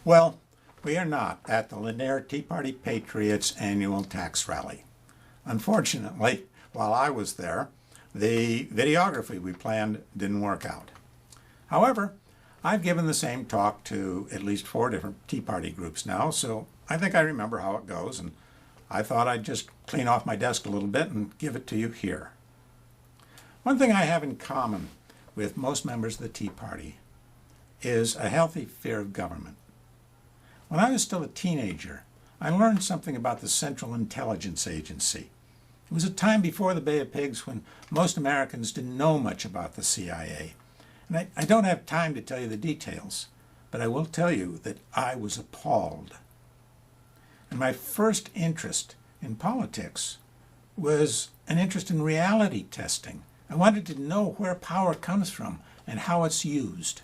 Well, we are not at the Lanier Tea Party Patriots annual tax rally. Unfortunately, while I was there, the videography we planned didn't work out. However, I've given the same talk to at least 4 different Tea Party groups now, so I think I remember how it goes, and I thought I'd just clean off my desk a little bit and give it to you here. One thing I have in common with most members of the Tea Party is a healthy fear of government. When I was still a teenager, I learned something about the Central Intelligence Agency. It was a time before the Bay of Pigs when most Americans didn't know much about the CIA. And I don't have time to tell you the details, but I will tell you that I was appalled. And my first interest in politics was an interest in reality testing. I wanted to know where power comes from and how it's used.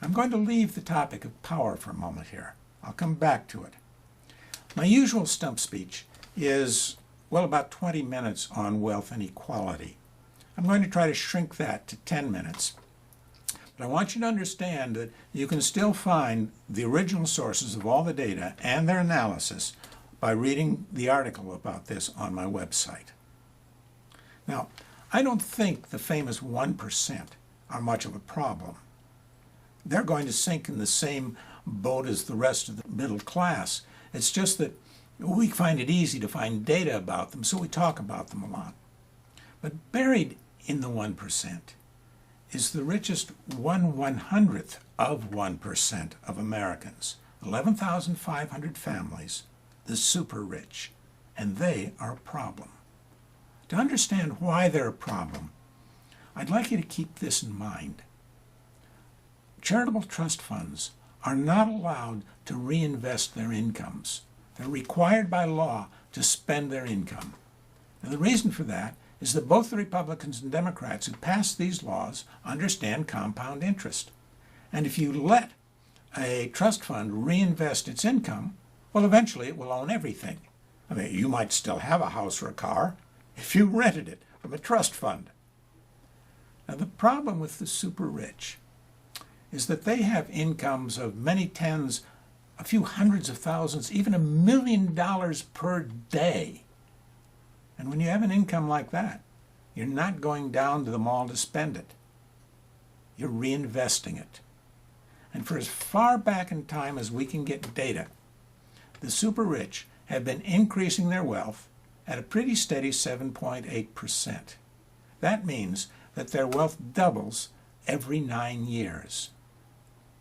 I'm going to leave the topic of power for a moment here. I'll come back to it. My usual stump speech is, well, about 20 minutes on wealth and equality. I'm going to try to shrink that to 10 minutes. But I want you to understand that you can still find the original sources of all the data and their analysis by reading the article about this on my website. Now, I don't think the famous 1% are much of a problem. They're going to sink in the same boat as the rest of the middle class. It's just that we find it easy to find data about them, so we talk about them a lot. But buried in the 1% is the richest 1/100th of 1% of Americans, 11,500 families, the super rich, and they are a problem. To understand why they're a problem, I'd like you to keep this in mind. Charitable trust funds are not allowed to reinvest their incomes. They're required by law to spend their income. And the reason for that is that both the Republicans and Democrats who passed these laws understand compound interest. And if you let a trust fund reinvest its income, well, eventually it will own everything. I mean, you might still have a house or a car if you rented it from a trust fund. Now, the problem with the super rich is that they have incomes of many tens, a few hundreds of thousands, even $1 million per day. And when you have an income like that, you're not going down to the mall to spend it. You're reinvesting it. And for as far back in time as we can get data, the super rich have been increasing their wealth at a pretty steady 7.8%. That means that their wealth doubles every 9 years.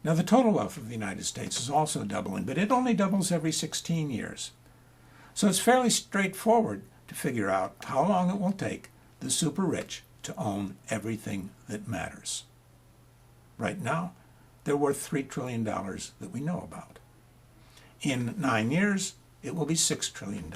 Now, the total wealth of the United States is also doubling, but it only doubles every 16 years. So it's fairly straightforward to figure out how long it will take the super rich to own everything that matters. Right now, they're worth $3 trillion that we know about. In 9 years, it will be $6 trillion.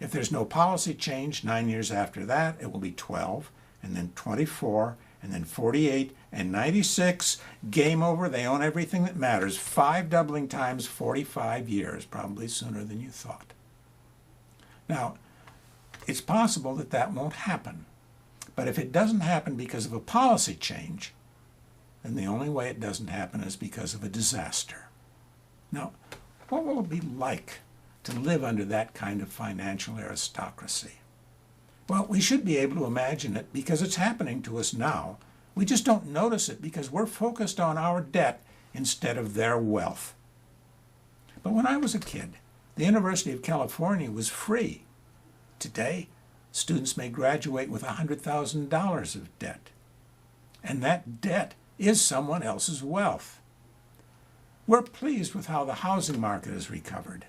If there's no policy change, 9 years after that, it will be 12, and then 24, and then 48, and 96, game over, they own everything that matters. 5 doubling times 45 years, probably sooner than you thought. Now, it's possible that that won't happen. But if it doesn't happen because of a policy change, then the only way it doesn't happen is because of a disaster. Now, what will it be like to live under that kind of financial aristocracy? Well, we should be able to imagine it because it's happening to us now. We just don't notice it because we're focused on our debt instead of their wealth. But when I was a kid, the University of California was free. Today, students may graduate with $100,000 of debt. And that debt is someone else's wealth. We're pleased with how the housing market has recovered.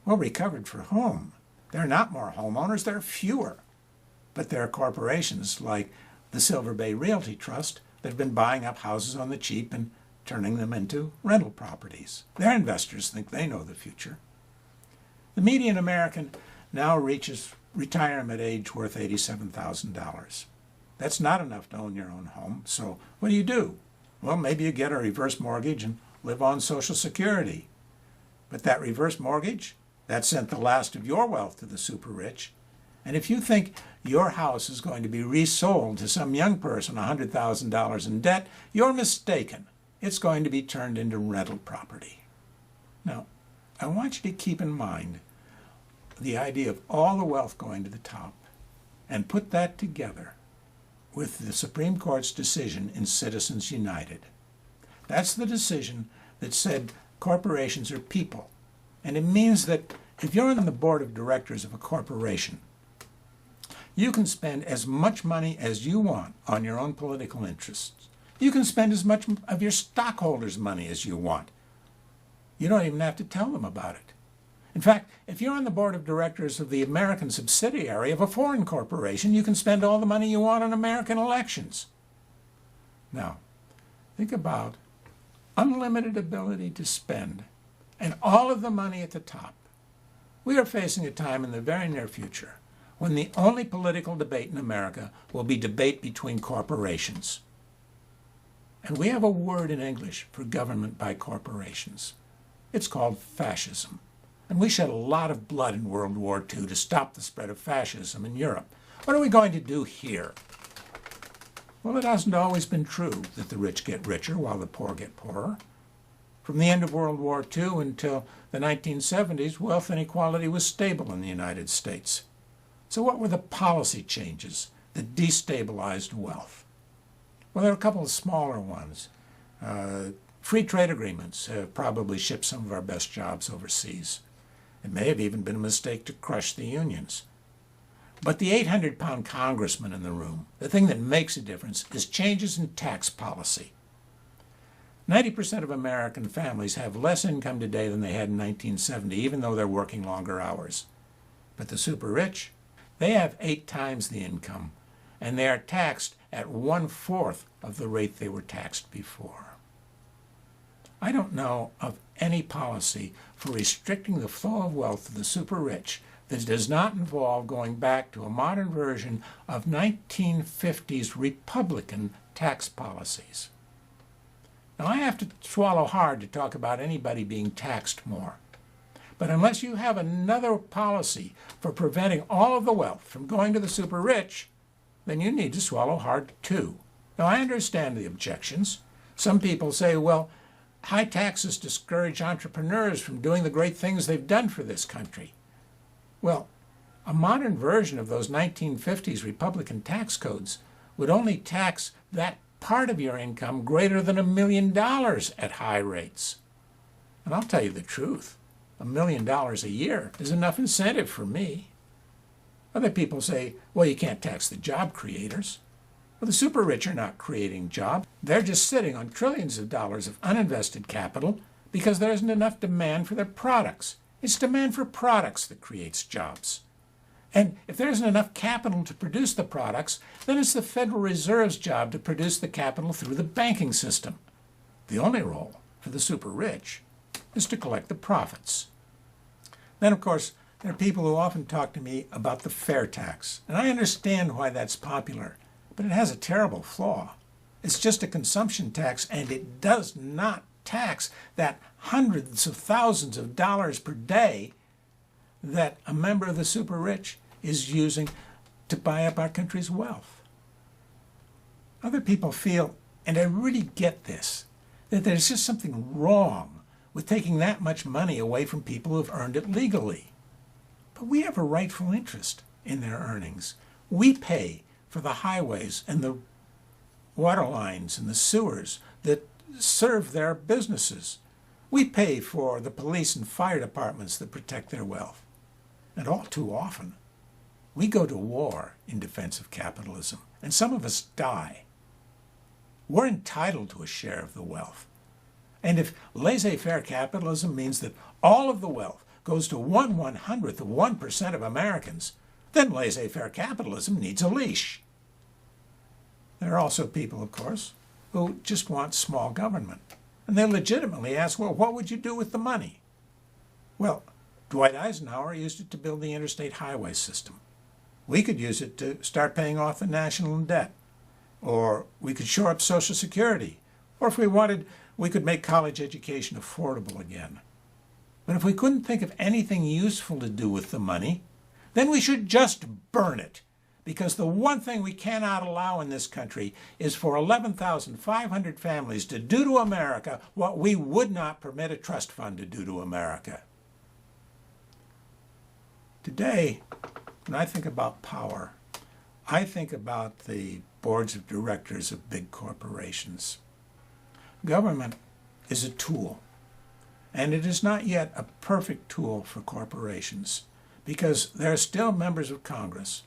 Well, recovered for whom? There are not more homeowners, there are fewer. But there are corporations like the Silver Bay Realty Trust that have been buying up houses on the cheap and turning them into rental properties. Their investors think they know the future. The median American now reaches retirement age worth $87,000. That's not enough to own your own home, so what do? Well, maybe you get a reverse mortgage and live on Social Security. But that reverse mortgage, that sent the last of your wealth to the super rich. And if you think your house is going to be resold to some young person $100,000 in debt, you're mistaken. It's going to be turned into rental property. Now, I want you to keep in mind the idea of all the wealth going to the top and put that together with the Supreme Court's decision in Citizens United. That's the decision that said corporations are people. And it means that if you're on the board of directors of a corporation, you can spend as much money as you want on your own political interests. You can spend as much of your stockholders' money as you want. You don't even have to tell them about it. In fact, if you're on the board of directors of the American subsidiary of a foreign corporation, you can spend all the money you want on American elections. Now, think about unlimited ability to spend and all of the money at the top. We are facing a time in the very near future when the only political debate in America will be debate between corporations. And we have a word in English for government by corporations. It's called fascism. And we shed a lot of blood in World War II to stop the spread of fascism in Europe. What are we going to do here? Well, it hasn't always been true that the rich get richer while the poor get poorer. From the end of World War II until the 1970s, wealth inequality was stable in the United States. So what were the policy changes that destabilized wealth? Well, there are a couple of smaller ones. Free trade agreements have probably shipped some of our best jobs overseas. It may have even been a mistake to crush the unions. But the 800-pound congressman in the room, the thing that makes a difference is changes in tax policy. 90% of American families have less income today than they had in 1970, even though they're working longer hours. But the super rich, they have 8 times the income, and they are taxed at 1/4 of the rate they were taxed before. I don't know of any policy for restricting the flow of wealth to the super rich that does not involve going back to a modern version of 1950s Republican tax policies. Now, I have to swallow hard to talk about anybody being taxed more. But unless you have another policy for preventing all of the wealth from going to the super rich, then you need to swallow hard too. Now, I understand the objections. Some people say, well, high taxes discourage entrepreneurs from doing the great things they've done for this country. Well, a modern version of those 1950s Republican tax codes would only tax that part of your income greater than $1 million at high rates. And I'll tell you the truth, $1 million a year is enough incentive for me. Other people say, well, you can't tax the job creators. Well, the super rich are not creating jobs. They're just sitting on trillions of dollars of uninvested capital because there isn't enough demand for their products. It's demand for products that creates jobs. And if there isn't enough capital to produce the products, then it's the Federal Reserve's job to produce the capital through the banking system. The only role for the super rich is to collect the profits. Then, of course, there are people who often talk to me about the fair tax. And I understand why that's popular, but it has a terrible flaw. It's just a consumption tax, and it does not tax that hundreds of thousands of dollars per day that a member of the super rich is using to buy up our country's wealth. Other people feel, and I really get this, that there's just something wrong with taking that much money away from people who have earned it legally. But we have a rightful interest in their earnings. We pay for the highways and the water lines and the sewers that serve their businesses. We pay for the police and fire departments that protect their wealth. And all too often, we go to war in defense of capitalism, and some of us die. We're entitled to a share of the wealth. And if laissez-faire capitalism means that all of the wealth goes to 1/100th of 1% of Americans, then laissez-faire capitalism needs a leash. There are also people, of course, who just want small government. And they legitimately ask, well, what would you do with the money? Well, Dwight Eisenhower used it to build the interstate highway system. We could use it to start paying off the national debt. Or we could shore up Social Security. Or if we wanted, we could make college education affordable again. But if we couldn't think of anything useful to do with the money, then we should just burn it. Because the one thing we cannot allow in this country is for 11,500 families to do to America what we would not permit a trust fund to do to America. Today, when I think about power, I think about the boards of directors of big corporations. Government is a tool, and it is not yet a perfect tool for corporations, because there are still members of Congress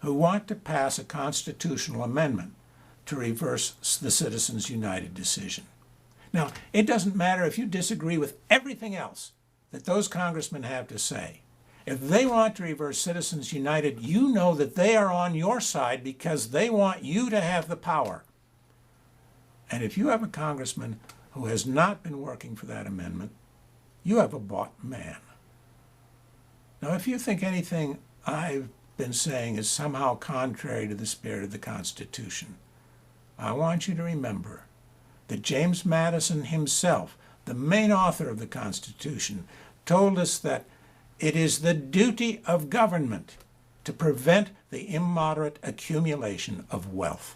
who want to pass a constitutional amendment to reverse the Citizens United decision. Now, it doesn't matter if you disagree with everything else that those congressmen have to say. If they want to reverse Citizens United, you know that they are on your side because they want you to have the power. And if you have a congressman who has not been working for that amendment, you have a bought man. Now, if you think anything I've been saying is somehow contrary to the spirit of the Constitution, I want you to remember that James Madison himself, the main author of the Constitution, told us that it is the duty of government to prevent the immoderate accumulation of wealth.